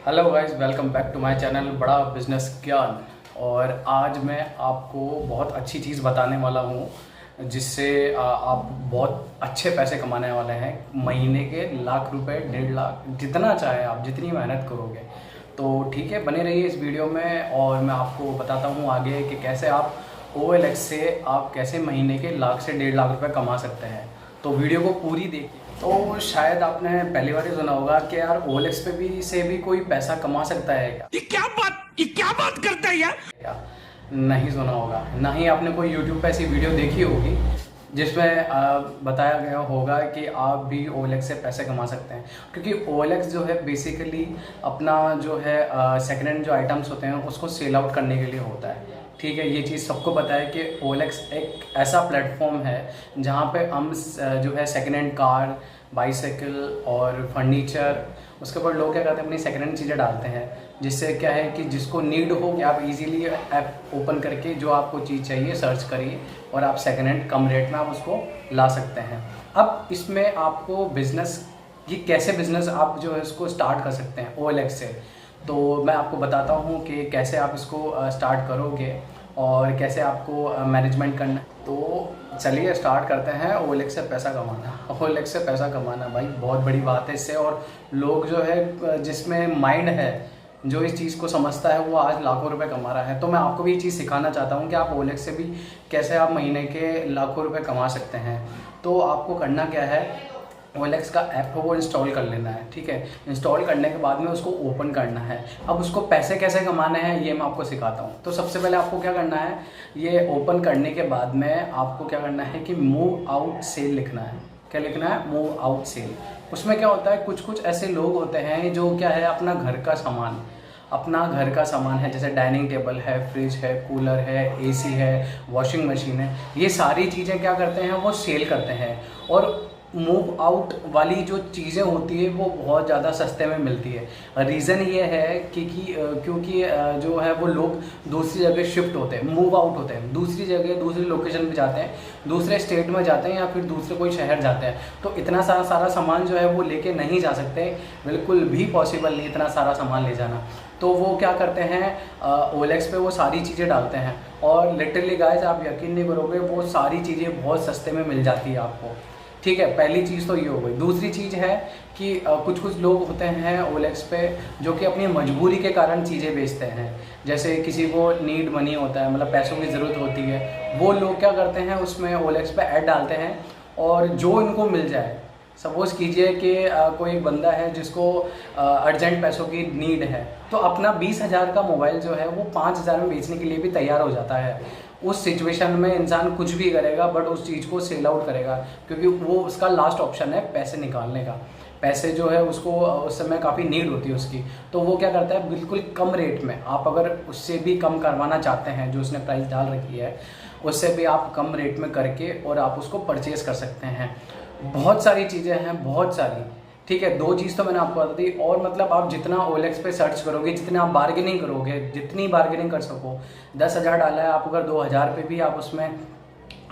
Hello guys, welcome back to my channel Bada business Gyan. और आज मैं आपको बहुत अच्छी चीज़ बताने वाला हूँ जिससे आप बहुत अच्छे पैसे कमाने वाले हैं। महीने के लाख रुपए, 1.5 लाख, जितना चाहे आप, जितनी मेहनत करोगे। तो ठीक है, बने रहिए इस वीडियो में और मैं आपको बताता हूँ आगे कि कैसे आप OLX से आप कैसे महीने के लाख से 1.5 लाख रुपए कमा सकते हैं। तो वीडियो को पूरी देखिए। तो शायद आपने पहली बार ही सुना होगा कि यार OLX पे भी से भी कोई पैसा कमा सकता है क्या? ये क्या बात करता है यार। क्या नहीं सुना होगा, ना ही आपने कोई यूट्यूब पे ऐसी वीडियो देखी होगी जिसमें बताया गया होगा कि आप भी OLX से पैसे कमा सकते हैं। क्योंकि OLX जो है बेसिकली अपना जो है सेकेंड हैंड जो आइटम्स होते हैं उसको सेल आउट करने के लिए होता है। ठीक है, ये चीज़ सबको पता है कि OLX एक ऐसा प्लेटफॉर्म है जहाँ पे हम जो है सेकेंड हैंड कार, बाईसाइकिल और फर्नीचर, उसके ऊपर लोग क्या करते हैं, अपनी सेकेंड हैंड चीज़ें डालते हैं। जिससे क्या है कि जिसको नीड हो कि आप इजीली ऐप ओपन करके जो आपको चीज़ चाहिए सर्च करिए और आप सेकेंड हैंड कम रेट में आप उसको ला सकते हैं। अब इसमें आपको बिज़नेस, ये कैसे बिज़नेस आप जो है इसको स्टार्ट कर सकते हैं OLX से, तो मैं आपको बताता हूँ कि कैसे आप इसको स्टार्ट करोगे और कैसे आपको मैनेजमेंट करना है। तो चलिए स्टार्ट करते हैं OLX से पैसा कमाना। OLX से पैसा कमाना भाई बहुत बड़ी बात है इससे। और लोग जो है जिसमें माइंड है, जो इस चीज़ को समझता है, वो आज लाखों रुपए कमा रहा है। तो मैं आपको भी ये चीज़ सिखाना चाहता हूँ कि आप OLX से भी कैसे आप महीने के लाखों रुपए कमा सकते हैं। तो आपको करना क्या है, OLX का ऐप है वो इंस्टॉल कर लेना है। ठीक है, इंस्टॉल करने के बाद में उसको ओपन करना है। अब उसको पैसे कैसे कमाने हैं ये मैं आपको सिखाता हूँ। तो सबसे पहले आपको क्या करना है, ये ओपन करने के बाद में आपको क्या करना है कि मूव आउट सेल लिखना है। क्या लिखना है? Move out cell. उसमें क्या होता है, कुछ कुछ ऐसे लोग होते हैं जो क्या है, अपना घर का सामान है, जैसे डाइनिंग टेबल है, फ्रिज है, कूलर है, AC है, वॉशिंग मशीन है, ये सारी चीज़ें क्या करते हैं, वो सेल करते हैं। और मूव आउट वाली जो चीज़ें होती है वो बहुत ज़्यादा सस्ते में मिलती है। रीज़न ये है क्योंकि जो है वो लोग दूसरी जगह शिफ्ट होते हैं, मूव आउट होते हैं, दूसरी जगह, दूसरी लोकेशन पे जाते हैं, दूसरे स्टेट में जाते हैं या फिर दूसरे कोई शहर जाते हैं। तो इतना सारा सामान जो है वो लेके नहीं जा सकते, बिल्कुल भी पॉसिबल नहीं इतना सारा सामान ले जाना। तो वो क्या करते हैं, OLX पे वो सारी चीज़ें डालते हैं और लिटरली गाइस आप यकीन नहीं करोगे, वो सारी चीज़ें बहुत सस्ते में मिल जाती है आपको। ठीक है, पहली चीज़ तो ये हो गई। दूसरी चीज़ है कि कुछ कुछ लोग होते हैं OLX पे जो कि अपनी मजबूरी के कारण चीज़ें बेचते हैं। जैसे किसी को नीड मनी होता है, मतलब पैसों की ज़रूरत होती है, वो लोग क्या करते हैं उसमें OLX पे ऐड डालते हैं और जो इनको मिल जाए। सपोज़ कीजिए कि कोई एक बंदा है जिसको अर्जेंट पैसों की नीड है, तो अपना 20,000 का मोबाइल जो है वो 5,000 में बेचने के लिए भी तैयार हो जाता है। उस सिचुएशन में इंसान कुछ भी करेगा बट उस चीज़ को सेल आउट करेगा, क्योंकि वो उसका लास्ट ऑप्शन है पैसे निकालने का। पैसे जो है उसको उस समय काफ़ी नीड होती है उसकी, तो वो क्या करता है, बिल्कुल कम रेट में, आप अगर उससे भी कम करवाना चाहते हैं जो उसने प्राइस डाल रखी है, उससे भी आप कम रेट में करके और आप उसको परचेज़ कर सकते हैं। बहुत सारी चीज़ें हैं, बहुत सारी। ठीक है, 2 चीज़ तो मैंने आपको बता दी। और मतलब आप जितना OLX पे सर्च करोगे, जितना आप बार्गेनिंग करोगे, जितनी बार्गेनिंग कर सको, 10,000 डाला है आप, अगर 2,000 पे भी आप उसमें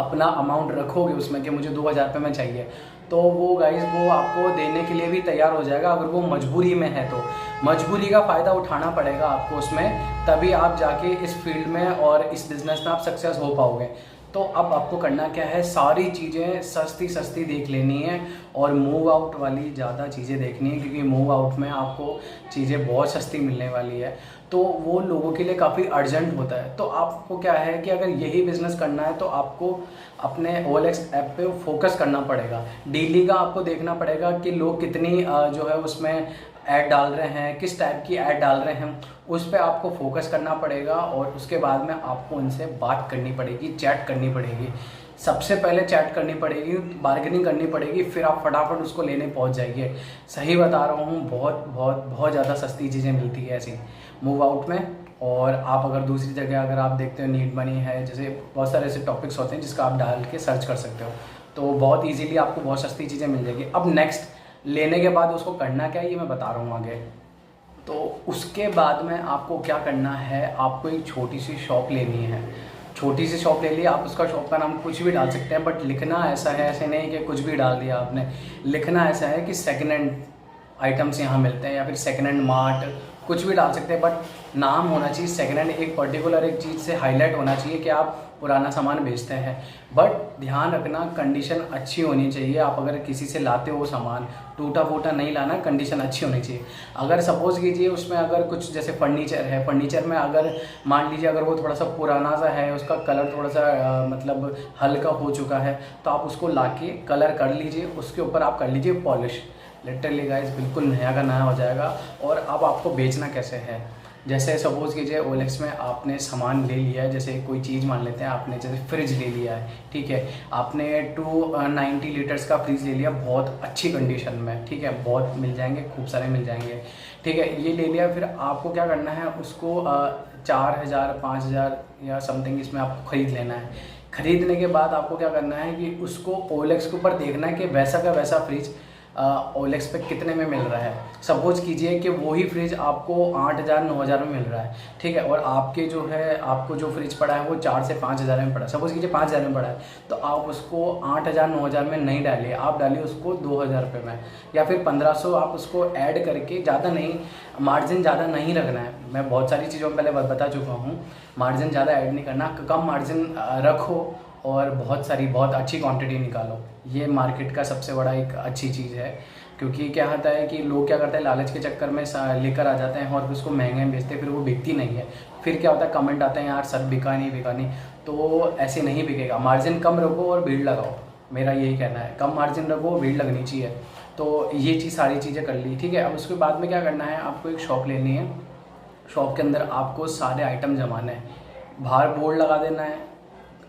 अपना अमाउंट रखोगे उसमें कि मुझे 2,000 पे में चाहिए, तो वो गाइस वो आपको देने के लिए भी तैयार हो जाएगा। अगर वो मजबूरी में है तो मजबूरी का फ़ायदा उठाना पड़ेगा आपको उसमें, तभी आप जाके इस फील्ड में और इस बिज़नेस में आप सक्सेस हो पाओगे। तो अब आपको करना क्या है, सारी चीज़ें सस्ती सस्ती देख लेनी है और मूव आउट वाली ज़्यादा चीज़ें देखनी है, क्योंकि मूव आउट में आपको चीज़ें बहुत सस्ती मिलने वाली है। तो वो लोगों के लिए काफ़ी अर्जेंट होता है। तो आपको क्या है कि अगर यही बिज़नेस करना है तो आपको अपने OLX ऐप पे फोकस करना पड़ेगा। डेली का आपको देखना पड़ेगा कि लोग कितनी जो है उसमें ऐड डाल रहे हैं, किस टाइप की ऐड डाल रहे हैं, उस पर आपको फोकस करना पड़ेगा। और उसके बाद में आपको उनसे बात करनी पड़ेगी, चैट करनी पड़ेगी। सबसे पहले चैट करनी पड़ेगी, बार्गेनिंग करनी पड़ेगी, फिर आप फटाफट उसको लेने पहुंच जाइए। सही बता रहा हूँ, बहुत बहुत बहुत ज़्यादा सस्ती चीज़ें मिलती है ऐसी मूव आउट में। और आप अगर दूसरी जगह अगर आप देखते हो नीड मनी है, जैसे बहुत सारे ऐसे टॉपिक्स होते हैं जिसका आप डाल के सर्च कर सकते हो, तो बहुत ईजीली आपको बहुत सस्ती चीज़ें मिल जाएगी। अब नेक्स्ट लेने के बाद उसको करना क्या है ये मैं बता रहा हूँ आगे। तो उसके बाद में आपको क्या करना है, आपको एक छोटी सी शॉप लेनी है। छोटी सी शॉप ले ली, आप उसका शॉप का नाम कुछ भी डाल सकते हैं, बट लिखना ऐसा है, ऐसे नहीं कि कुछ भी डाल दिया आपने। लिखना ऐसा है कि सेकेंड हैंड आइटम्स यहाँ मिलते हैं, या फिर सेकेंड हैंड मार्ट कुछ भी डाल सकते हैं, बट नाम होना चाहिए सेकेंड हैंड, एक पर्टिकुलर एक चीज़ से हाईलाइट होना चाहिए कि आप पुराना सामान बेचते हैं। बट ध्यान रखना कंडीशन अच्छी होनी चाहिए। आप अगर किसी से लाते हो सामान, टूटा फूटा नहीं लाना, कंडीशन अच्छी होनी चाहिए। अगर सपोज कीजिए उसमें अगर कुछ जैसे फर्नीचर है, फर्नीचर में अगर मान लीजिए अगर वो थोड़ा सा पुराना सा है, उसका कलर थोड़ा सा मतलब हल्का हो चुका है, तो आप उसको लाके कलर कर लीजिए, उसके ऊपर आप कर लीजिए पॉलिश। लिटरली गाइस बिल्कुल नया का नया हो जाएगा। और अब आपको बेचना कैसे है, जैसे सपोज़ कीजिए OLX में आपने सामान ले लिया है, जैसे कोई चीज़ मान लेते हैं आपने, जैसे फ्रिज ले लिया है, ठीक है, आपने 290 लीटर्स का फ्रिज ले लिया बहुत अच्छी कंडीशन में, ठीक है, बहुत मिल जाएंगे, खूब सारे मिल जाएंगे, ठीक है, ये ले लिया। फिर आपको क्या करना है, उसको 4000 5000 या समथिंग इसमें आपको ख़रीद लेना है। ख़रीदने के बाद आपको क्या करना है कि उसको OLX के ऊपर देखना है कि वैसा का वैसा फ्रिज OLX पे कितने में मिल रहा है। सपोज कीजिए कि वही फ्रिज आपको 8000 9000 में मिल रहा है, ठीक है, और आपके जो है आपको जो फ्रिज पड़ा है वो 4 से 5000 में पड़ा है। सपोज कीजिए 5000 में पड़ा है, तो आप उसको 8000 9000 में नहीं डालिए, आप डालिए उसको 2000 रुपये में, या फिर 1500 आप उसको ऐड करके, ज़्यादा नहीं, मार्जिन ज़्यादा नहीं रखना है। मैं बहुत सारी चीज़ों में पहले बता चुका हूँ, मार्जिन ज़्यादा ऐड नहीं करना, कम मार्जिन रखो और बहुत अच्छी क्वांटिटी निकालो। ये मार्केट का सबसे बड़ा एक अच्छी चीज़ है, क्योंकि क्या होता है कि लोग क्या करते हैं, लालच के चक्कर में लेकर आ जाते हैं और फिर उसको महंगे में बेचते हैं, फिर वो बिकती नहीं है। फिर क्या होता है, कमेंट आते हैं यार सब बिका नहीं, तो ऐसे नहीं बिकेगा। मार्जिन कम रखो और भीड़ लगाओ, मेरा यही कहना है, कम मार्जिन रखो, भीड़ लगनी चाहिए। तो ये चीज़ सारी चीज़ें कर ली, ठीक है। अब उसके बाद में क्या करना है, आपको एक शॉप लेनी है, शॉप के अंदर आपको सारे आइटम जमाने हैं, बाहर बोर्ड लगा देना है,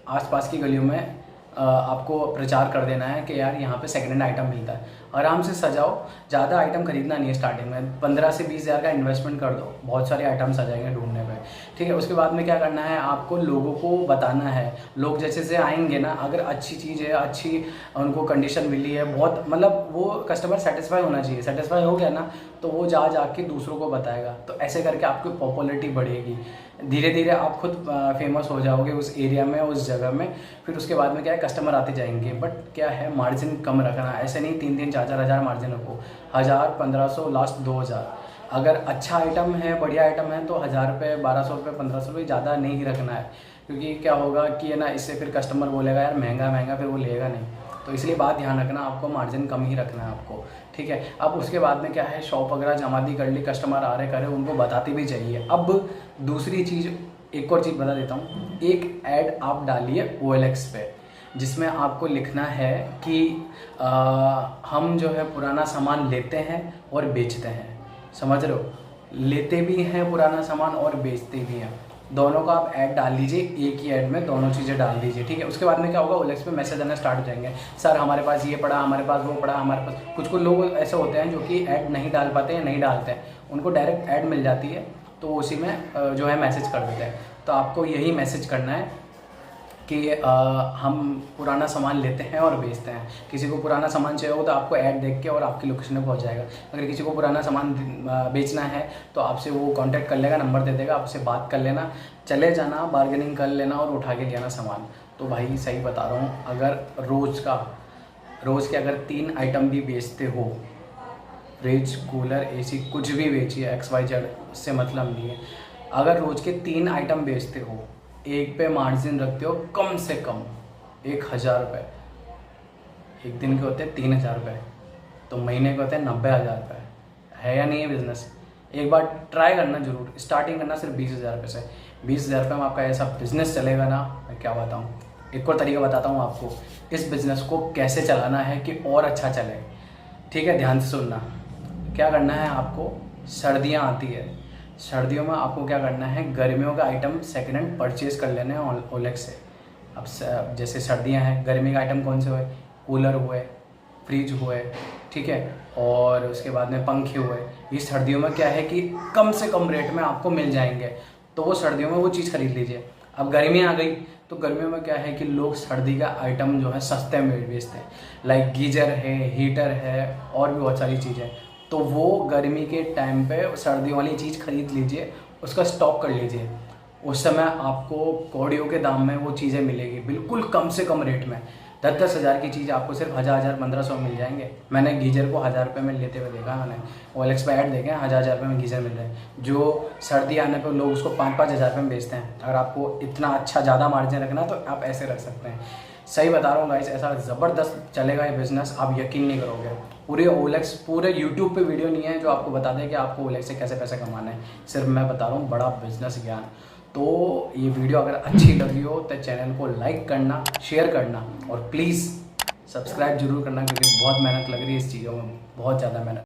आसपास की गलियों में आपको प्रचार कर देना है कि यार यहाँ पे सेकेंड हैंड आइटम मिलता है। आराम से सजाओ, ज़्यादा आइटम खरीदना नहीं है स्टार्टिंग में, 15 से 20 हज़ार का इन्वेस्टमेंट कर दो, बहुत सारे आइटम्स आ जाएंगे ढूंढने पे, ठीक है। उसके बाद में क्या करना है, आपको लोगों को बताना है, लोग जैसे जैसे आएंगे ना, अगर अच्छी चीज़ है, अच्छी उनको कंडीशन मिली है, बहुत मतलब वो कस्टमर सेटिस्फाई होना चाहिए, सेटिस्फाई हो गया ना तो वो जाके दूसरों को बताएगा। तो ऐसे करके आपकी पॉपुलैरिटी बढ़ेगी, धीरे धीरे आप खुद फेमस हो जाओगे उस एरिया में, उस जगह में। फिर उसके बाद में क्या है, कस्टमर आते जाएंगे, बट क्या है, मार्जिन कम रखना, ऐसे नहीं 3-3 4-4 हज़ार मार्जिन रखो, 1000 1500 लास्ट 2000। अगर अच्छा आइटम है, बढ़िया आइटम है, तो 1000 रुपये 1200 रुपये 1500 रुपये, ज़्यादा नहीं रखना है, क्योंकि क्या होगा कि है ना, इससे फिर कस्टमर बोलेगा यार महंगा, फिर वो लेगा नहीं। तो इसलिए बात ध्यान रखना, आपको मार्जिन कम ही रखना है आपको, ठीक है। अब उसके बाद में क्या है, शॉप वगैरह जमा दी कर ली, कस्टमर आ रहे करे, उनको बताते भी चाहिए। अब दूसरी चीज़, एक और चीज़ बता देता हूँ, एक ऐड आप डालिए OLX पे, जिसमें आपको लिखना है कि हम जो है पुराना सामान लेते हैं और बेचते हैं, समझ रहे हो, लेते भी हैं पुराना सामान और बेचते भी हैं, दोनों का आप ऐड डाल दीजिए, एक ही ऐड में दोनों चीज़ें डाल दीजिए, ठीक है। उसके बाद में क्या होगा, OLX पे मैसेज आना स्टार्ट हो जाएंगे, सर हमारे पास ये पड़ा, हमारे पास वो पड़ा, हमारे पास कुछ लोग ऐसे होते हैं जो कि ऐड नहीं डाल पाते हैं, नहीं डालते हैं, उनको डायरेक्ट ऐड मिल जाती है, तो उसी में जो है मैसेज कर देते हैं। तो आपको यही मैसेज करना है कि हम पुराना सामान लेते हैं और बेचते हैं। किसी को पुराना सामान चाहिए हो तो आपको ऐड देख के और आपकी लोकेशन में पहुंच जाएगा। अगर किसी को पुराना सामान बेचना है तो आपसे वो कांटेक्ट कर लेगा, नंबर दे देगा, आपसे बात कर लेना, चले जाना, बार्गेनिंग कर लेना और उठा के ले आना सामान। तो भाई सही बता रहा हूँ, अगर रोज़ के अगर 3 आइटम भी बेचते हो, फ्रिज कूलर AC कुछ भी बेचिए, XYZ, उससे मतलब नहीं है, अगर रोज़ के 3 आइटम बेचते हो, एक पे मार्जिन रखते हो कम से कम 1000 रुपये, एक दिन के होते हैं 3000 रुपये, तो महीने के होते हैं 90,000 रुपये, है या नहीं है बिज़नेस। एक बार ट्राई करना जरूर, स्टार्टिंग करना सिर्फ 20,000 रुपये से, 20,000 रुपये में आपका ऐसा बिज़नेस चलेगा ना, मैं क्या बताऊँ। एक और तरीका बताता हूँ आपको, इस बिज़नेस को कैसे चलाना है कि और अच्छा चले, ठीक है, ध्यान से सुनना। क्या करना है आपको, सर्दियाँ आती है, सर्दियों में आपको क्या करना है, गर्मियों का आइटम सेकेंड हैंड परचेज़ कर लेने हैं OLX से। अब जैसे सर्दियां हैं, गर्मी का आइटम कौन से हुए, कूलर हुए, फ्रिज हुए, ठीक है, और उसके बाद में पंखे हुए। ये सर्दियों में क्या है कि कम से कम रेट में आपको मिल जाएंगे, तो वो सर्दियों में वो चीज़ खरीद लीजिए। अब गर्मी आ गई तो गर्मियों में क्या है कि लोग सर्दी का आइटम जो है सस्ते में बेचते हैं, लाइक गीजर है, हीटर है, और भी बहुत सारी चीज़ें। तो वो गर्मी के टाइम पे सर्दियों वाली चीज़ खरीद लीजिए, उसका स्टॉक कर लीजिए, उस समय आपको कौड़ियों के दाम में वो चीज़ें मिलेगी, बिल्कुल कम से कम रेट में। 10-10 हज़ार की चीज़ आपको सिर्फ 1000 1500 मिल जाएंगे। मैंने गीजर को 1000 रुपये में लेते हुए देखा, मैंने OLX पे ऐड देखे हैं, 1000 रुपये में गीजर मिल रहे हैं। जो सर्दी आने पर लोग उसको 5-5 हज़ार रुपये में बेचते हैं। अगर आपको इतना अच्छा ज़्यादा मार्जिन रखना है तो आप ऐसे रख सकते हैं। सही बता रहा हूँ गाइस, ऐसा ज़बरदस्त चलेगा ये बिज़नेस, आप यकीन नहीं करोगे। पूरे OLX पूरे यूट्यूब पे वीडियो नहीं है जो आपको बता दें कि आपको OLX से कैसे पैसे कमाना है, सिर्फ मैं बता रहा हूँ बड़ा बिजनेस ज्ञान। तो ये वीडियो अगर अच्छी लगी हो तो चैनल को लाइक करना, शेयर करना और प्लीज़ सब्सक्राइब जरूर करना, क्योंकि बहुत मेहनत लग रही है इस चीज़ों में, बहुत ज़्यादा मेहनत।